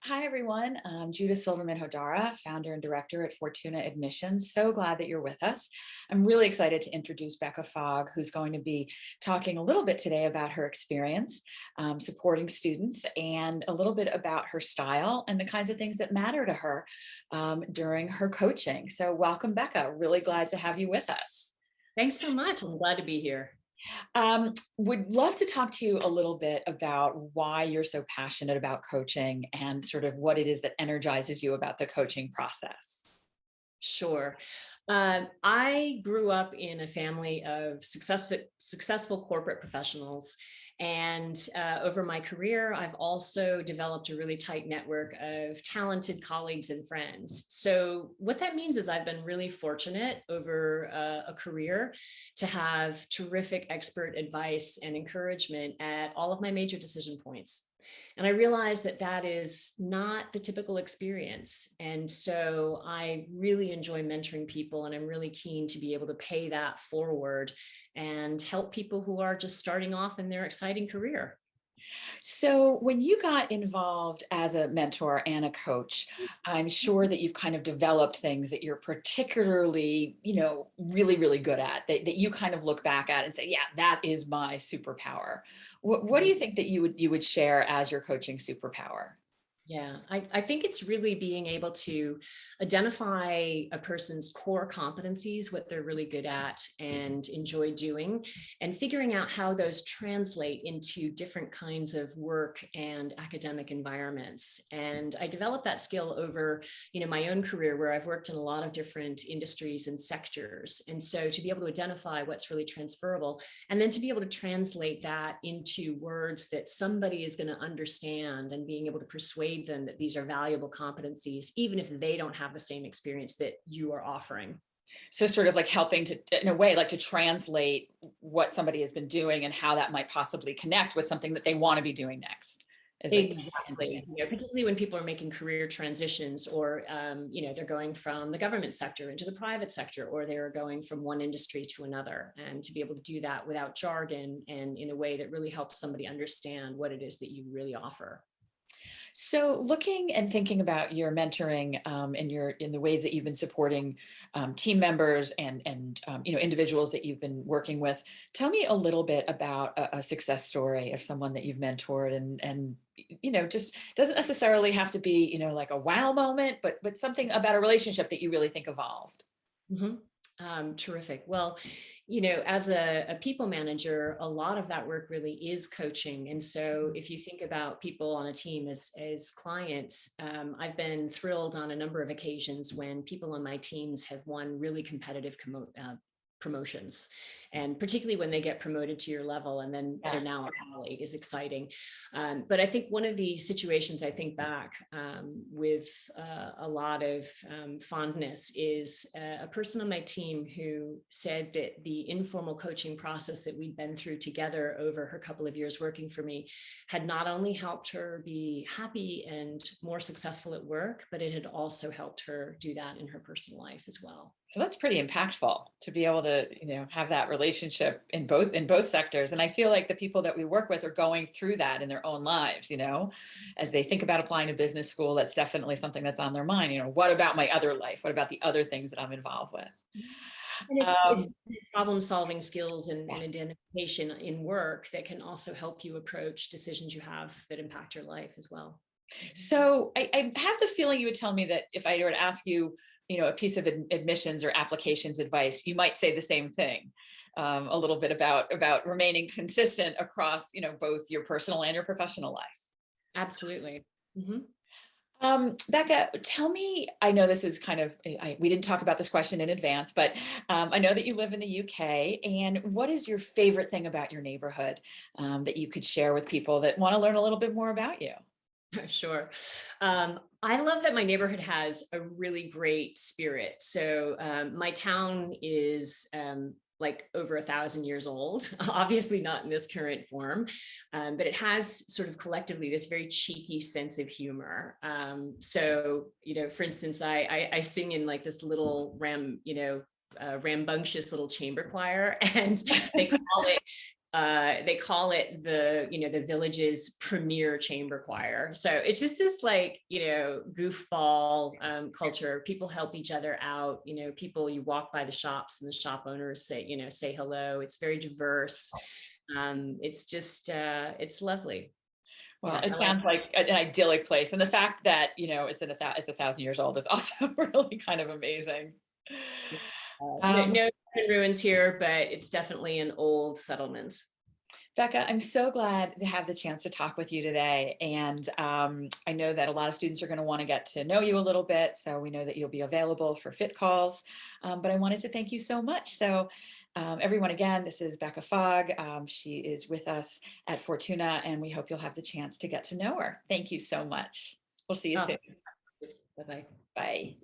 Hi, everyone. I'm Judith Silverman Hodara, founder and director at Fortuna Admissions. So glad that you're with us. I'm really excited to introduce Becca Fogg, who's going to be talking a little bit today about her experience supporting students and a little bit about her style and the kinds of things that matter to her during her coaching. So welcome, Becca. Really glad to have you with us. Thanks so much. I'm glad to be here. Would love to talk to you a little bit about why you're so passionate about coaching and sort of what it is that energizes you about the coaching process. Sure. I grew up in a family of successful corporate professionals. And over my career, I've also developed a really tight network of talented colleagues and friends. So what that means is I've been really fortunate over a career to have terrific expert advice and encouragement at all of my major decision points. And I realized that that is not the typical experience. And so I really enjoy mentoring people, and I'm really keen to be able to pay that forward and help people who are just starting off in their exciting career. So, when you got involved as a mentor and a coach, I'm sure that you've kind of developed things that you're particularly, really, really good at, that you kind of look back at and say, yeah, that is my superpower. What do you think that you would share as your coaching superpower? Yeah, I think it's really being able to identify a person's core competencies, what they're really good at and enjoy doing, and figuring out how those translate into different kinds of work and academic environments. And I developed that skill over, my own career, where I've worked in a lot of different industries and sectors. And so to be able to identify what's really transferable, and then to be able to translate that into words that somebody is going to understand, and being able to persuade them that these are valuable competencies, even if they don't have the same experience that you are offering. So, sort of like helping to, in a way, like to translate what somebody has been doing and how that might possibly connect with something that they want to be doing next. Is it Exactly. Particularly when people are making career transitions, or they're going from the government sector into the private sector, or they're going from one industry to another, and to be able to do that without jargon and in a way that really helps somebody understand what it is that you really offer. So, looking and thinking about your mentoring and in the ways that you've been supporting team members and individuals that you've been working with, tell me a little bit about a success story of someone that you've mentored and just doesn't necessarily have to be like a wow moment, but something about a relationship that you really think evolved. Mhm. Terrific. Well, as a people manager, a lot of that work really is coaching. And so if you think about people on a team as clients, I've been thrilled on a number of occasions when people on my teams have won really competitive promotions. And particularly when they get promoted to your level and then they're Yeah. now a colleague is exciting. But I think one of the situations I think back with a lot of fondness is a person on my team who said that the informal coaching process that we'd been through together over her couple of years working for me had not only helped her be happy and more successful at work, but it had also helped her do that in her personal life as well. So that's pretty impactful to be able to, have that relationship in both sectors. And I feel like the people that we work with are going through that in their own lives, as they think about applying to business school, that's definitely something that's on their mind. What about my other life? What about the other things that I'm involved with? And it's Um, problem solving skills and yeah. identification in work that can also help you approach decisions you have that impact your life as well. So I have the feeling you would tell me that if I were to ask you, a piece of admissions or applications advice, you might say the same thing. A little bit about remaining consistent across, both your personal and your professional life. Absolutely. Mhm. Becca, tell me, I know this is kind of, we didn't talk about this question in advance, but I know that you live in the UK. And what is your favorite thing about your neighborhood that you could share with people that want to learn a little bit more about you? Sure. I love that my neighborhood has a really great spirit. So my town is like over 1,000 years old, obviously not in this current form, but it has sort of collectively this very cheeky sense of humor. So, for instance, I sing in like this little rambunctious little chamber choir, and they call it They call it the village's premier chamber choir. So it's just this like, goofball culture. People help each other out. People, you walk by the shops and the shop owners say hello. It's very diverse. It's just, it's lovely. Well, Yeah, it I like sounds like an idyllic place. And the fact that, it's 1,000 years old is also really kind of amazing. it. Um, No ruins here, but it's definitely an old settlement. Becca, I'm so glad to have the chance to talk with you today. And I know that a lot of students are going to want to get to know you a little bit. So we know that you'll be available for fit calls. But I wanted to thank you so much. So everyone, again, this is Becca Fogg. She is with us at Fortuna, and we hope you'll have the chance to get to know her. Thank you so much. We'll see you Oh, soon. bye-bye. Bye.